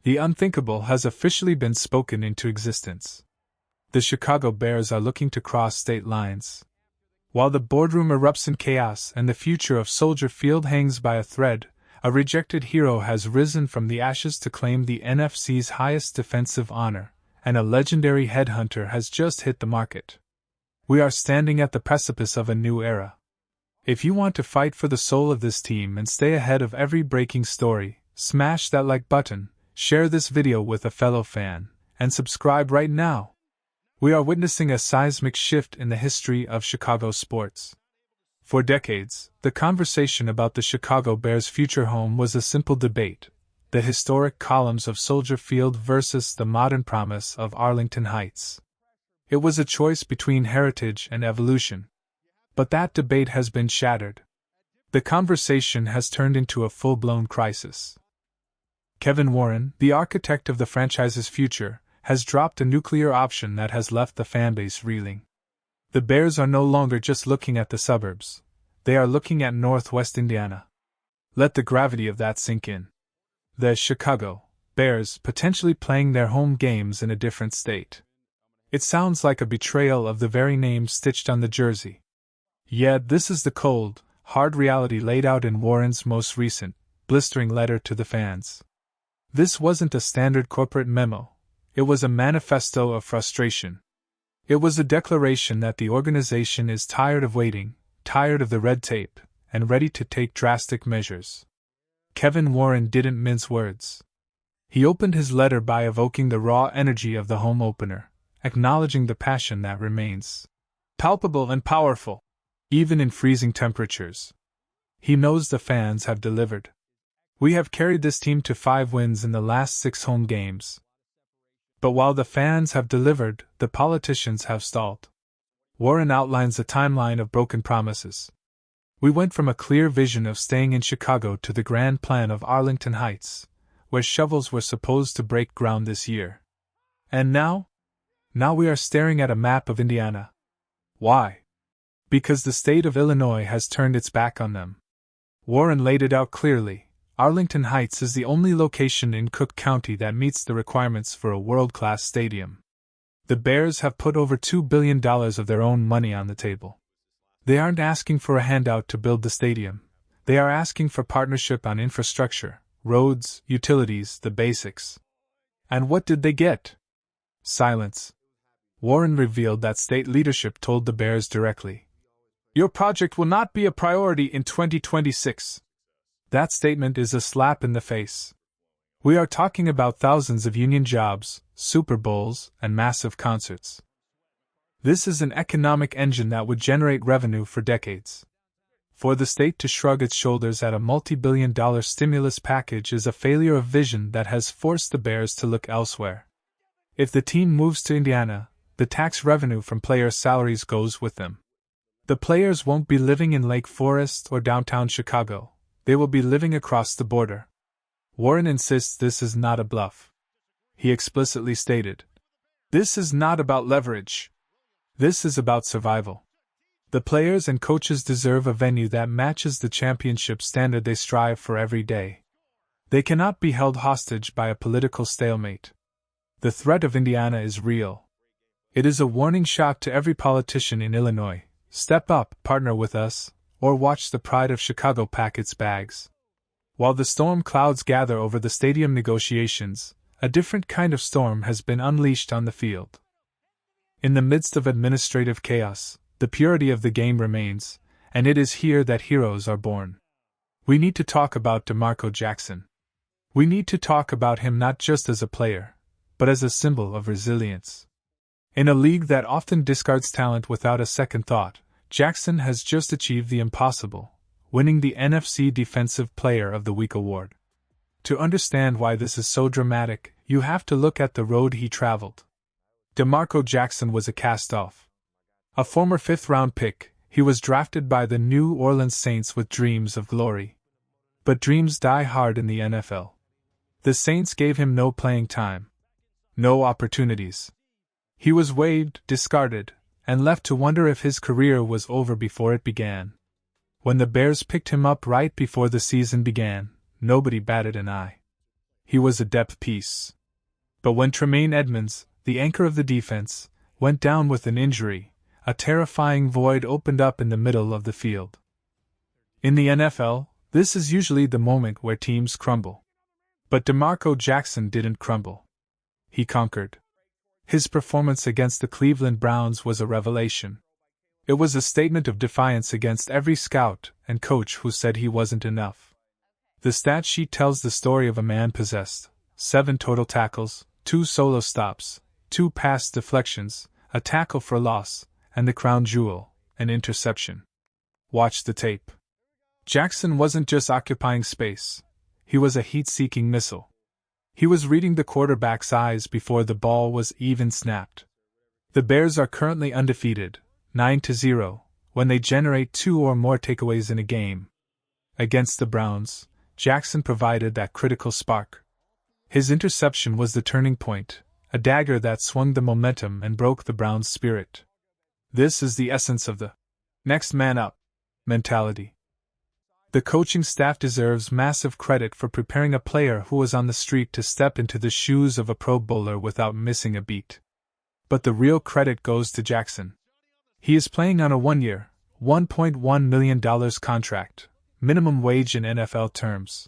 The unthinkable has officially been spoken into existence. The Chicago Bears are looking to cross state lines. While the boardroom erupts in chaos and the future of Soldier Field hangs by a thread, a rejected hero has risen from the ashes to claim the NFC's highest defensive honor, and a legendary headhunter has just hit the market. We are standing at the precipice of a new era. If you want to fight for the soul of this team and stay ahead of every breaking story, smash that like button, share this video with a fellow fan, and subscribe right now. We are witnessing a seismic shift in the history of Chicago sports. For decades, the conversation about the Chicago Bears' future home was a simple debate: the historic columns of Soldier Field versus the modern promise of Arlington Heights. It was a choice between heritage and evolution. But that debate has been shattered. The conversation has turned into a full-blown crisis. Kevin Warren, the architect of the franchise's future, has dropped a nuclear option that has left the fanbase reeling. The Bears are no longer just looking at the suburbs. They are looking at Northwest Indiana. Let the gravity of that sink in. The Chicago Bears potentially playing their home games in a different state. It sounds like a betrayal of the very name stitched on the jersey. Yet this is the cold, hard reality laid out in Warren's most recent, blistering letter to the fans. This wasn't a standard corporate memo. It was a manifesto of frustration. It was a declaration that the organization is tired of waiting, tired of the red tape, and ready to take drastic measures. Kevin Warren didn't mince words. He opened his letter by evoking the raw energy of the home opener, acknowledging the passion that remains palpable and powerful, even in freezing temperatures. He knows the fans have delivered. We have carried this team to 5 wins in the last 6 home games. But while the fans have delivered, the politicians have stalled. Warren outlines a timeline of broken promises. We went from a clear vision of staying in Chicago to the grand plan of Arlington Heights, where shovels were supposed to break ground this year. And now? Now we are staring at a map of Indiana. Why? Because the state of Illinois has turned its back on them. Warren laid it out clearly. Arlington Heights is the only location in Cook County that meets the requirements for a world-class stadium. The Bears have put over $2 billion of their own money on the table. They aren't asking for a handout to build the stadium. They are asking for partnership on infrastructure, roads, utilities, the basics. And what did they get? Silence. Warren revealed that state leadership told the Bears directly, "Your project will not be a priority in 2026. That statement is a slap in the face. We are talking about thousands of union jobs, Super Bowls, and massive concerts. This is an economic engine that would generate revenue for decades. For the state to shrug its shoulders at a multi-billion-dollar stimulus package is a failure of vision that has forced the Bears to look elsewhere. If the team moves to Indiana, the tax revenue from player salaries goes with them. The players won't be living in Lake Forest or downtown Chicago. They will be living across the border." Warren insists this is not a bluff. He explicitly stated, "This is not about leverage. This is about survival. The players and coaches deserve a venue that matches the championship standard they strive for every day. They cannot be held hostage by a political stalemate. The threat of Indiana is real. It is a warning shot to every politician in Illinois. Step up, partner with us, or watch the pride of Chicago pack its bags." While the storm clouds gather over the stadium negotiations, a different kind of storm has been unleashed on the field. In the midst of administrative chaos, the purity of the game remains, and it is here that heroes are born. We need to talk about DMarco Jackson. We need to talk about him not just as a player, but as a symbol of resilience. In a league that often discards talent without a second thought, Jackson has just achieved the impossible, winning the NFC Defensive Player of the Week award. To understand why this is so dramatic, you have to look at the road he traveled. DMarco Jackson was a cast-off. A former 5th-round pick, he was drafted by the New Orleans Saints with dreams of glory. But dreams die hard in the NFL. The Saints gave him no playing time. No opportunities. He was waived, discarded, and left to wonder if his career was over before it began. When the Bears picked him up right before the season began, nobody batted an eye. He was a depth piece. But when Tremaine Edmonds, the anchor of the defense, went down with an injury, a terrifying void opened up in the middle of the field. In the NFL, this is usually the moment where teams crumble. But DMarco Jackson didn't crumble. He conquered. His performance against the Cleveland Browns was a revelation. It was a statement of defiance against every scout and coach who said he wasn't enough. The stat sheet tells the story of a man possessed: 7 total tackles, 2 solo stops, 2 pass deflections, a tackle for loss, and the crown jewel, an interception. Watch the tape. Jackson wasn't just occupying space. He was a heat-seeking missile. He was reading the quarterback's eyes before the ball was even snapped. The Bears are currently undefeated, 9-0, when they generate 2 or more takeaways in a game. Against the Browns, Jackson provided that critical spark. His interception was the turning point, a dagger that swung the momentum and broke the Browns' spirit. This is the essence of the next man up mentality. The coaching staff deserves massive credit for preparing a player who was on the street to step into the shoes of a Pro Bowler without missing a beat. But the real credit goes to Jackson. He is playing on a 1-year, $1.1 million contract, minimum wage in NFL terms.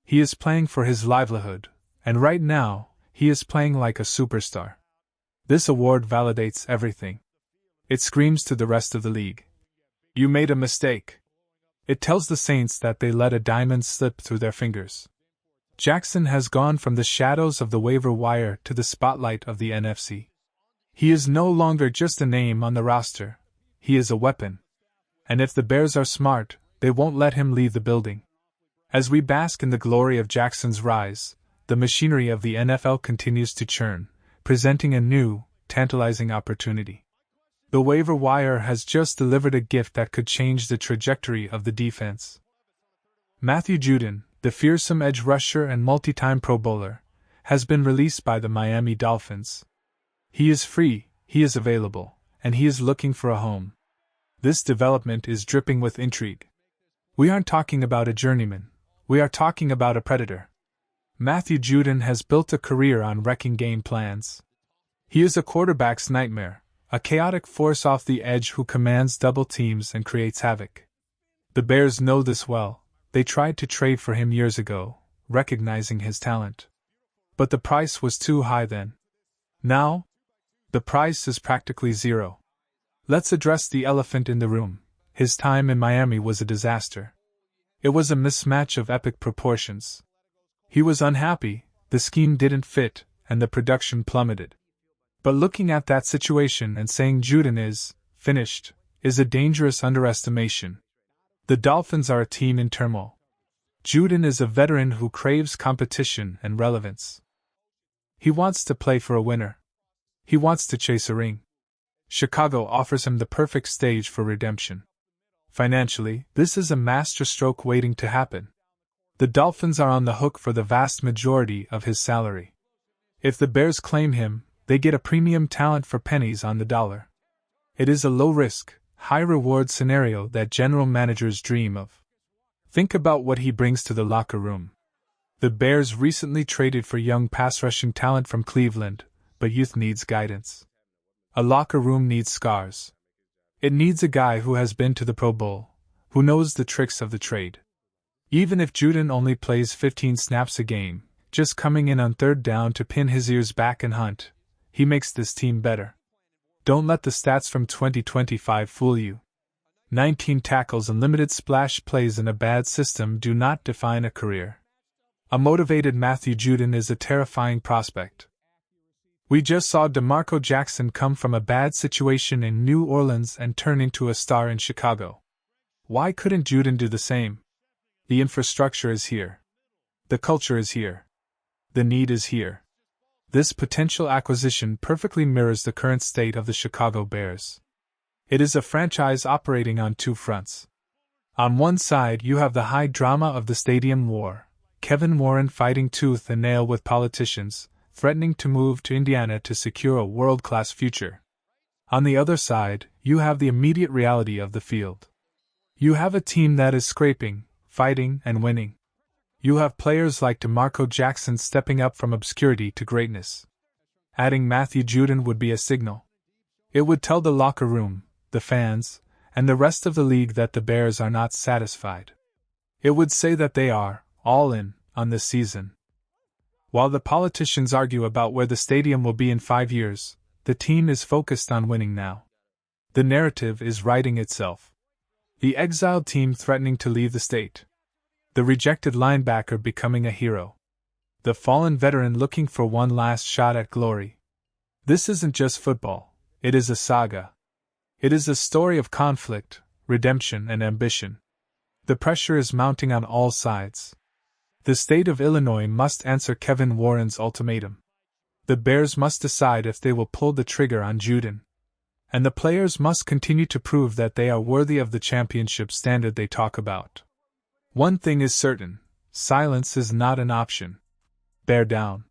He is playing for his livelihood, and right now, he is playing like a superstar. This award validates everything. It screams to the rest of the league: you made a mistake. It tells the Saints that they let a diamond slip through their fingers. Jackson has gone from the shadows of the waiver wire to the spotlight of the NFC. He is no longer just a name on the roster, he is a weapon. And if the Bears are smart, they won't let him leave the building. As we bask in the glory of Jackson's rise, the machinery of the NFL continues to churn, presenting a new, tantalizing opportunity. The waiver wire has just delivered a gift that could change the trajectory of the defense. Matthew Judon, the fearsome edge rusher and multi-time Pro Bowler, has been released by the Miami Dolphins. He is free, he is available, and he is looking for a home. This development is dripping with intrigue. We aren't talking about a journeyman, we are talking about a predator. Matthew Judon has built a career on wrecking game plans. He is a quarterback's nightmare, a chaotic force off the edge who commands double teams and creates havoc. The Bears know this well. They tried to trade for him years ago, recognizing his talent. But the price was too high then. Now, the price is practically zero. Let's address the elephant in the room. His time in Miami was a disaster. It was a mismatch of epic proportions. He was unhappy, the scheme didn't fit, and the production plummeted. But looking at that situation and saying Judon is finished is a dangerous underestimation. The Dolphins are a team in turmoil. Judon is a veteran who craves competition and relevance. He wants to play for a winner. He wants to chase a ring. Chicago offers him the perfect stage for redemption. Financially, this is a masterstroke waiting to happen. The Dolphins are on the hook for the vast majority of his salary. If the Bears claim him, they get a premium talent for pennies on the dollar. It is a low-risk, high-reward scenario that general managers dream of. Think about what he brings to the locker room. The Bears recently traded for young pass-rushing talent from Cleveland, but youth needs guidance. A locker room needs scars. It needs a guy who has been to the Pro Bowl, who knows the tricks of the trade. Even if Judon only plays 15 snaps a game, just coming in on third down to pin his ears back and hunt, he makes this team better. Don't let the stats from 2025 fool you. 19 tackles and limited splash plays in a bad system do not define a career. A motivated Matthew Judon is a terrifying prospect. We just saw DMarco Jackson come from a bad situation in New Orleans and turn into a star in Chicago. Why couldn't Judon do the same? The infrastructure is here. The culture is here. The need is here. This potential acquisition perfectly mirrors the current state of the Chicago Bears. It is a franchise operating on two fronts. On one side, you have the high drama of the stadium war, Kevin Warren fighting tooth and nail with politicians, threatening to move to Indiana to secure a world-class future. On the other side, you have the immediate reality of the field. You have a team that is scraping, fighting, and winning. You have players like DMarco Jackson stepping up from obscurity to greatness. Adding Matthew Judon would be a signal. It would tell the locker room, the fans, and the rest of the league that the Bears are not satisfied. It would say that they are all in on this season. While the politicians argue about where the stadium will be in 5 years, the team is focused on winning now. The narrative is writing itself. The exiled team threatening to leave the state. The rejected linebacker becoming a hero. The fallen veteran looking for one last shot at glory. This isn't just football, it is a saga. It is a story of conflict, redemption, and ambition. The pressure is mounting on all sides. The state of Illinois must answer Kevin Warren's ultimatum. The Bears must decide if they will pull the trigger on Judon. And the players must continue to prove that they are worthy of the championship standard they talk about. One thing is certain, silence is not an option. Bear down.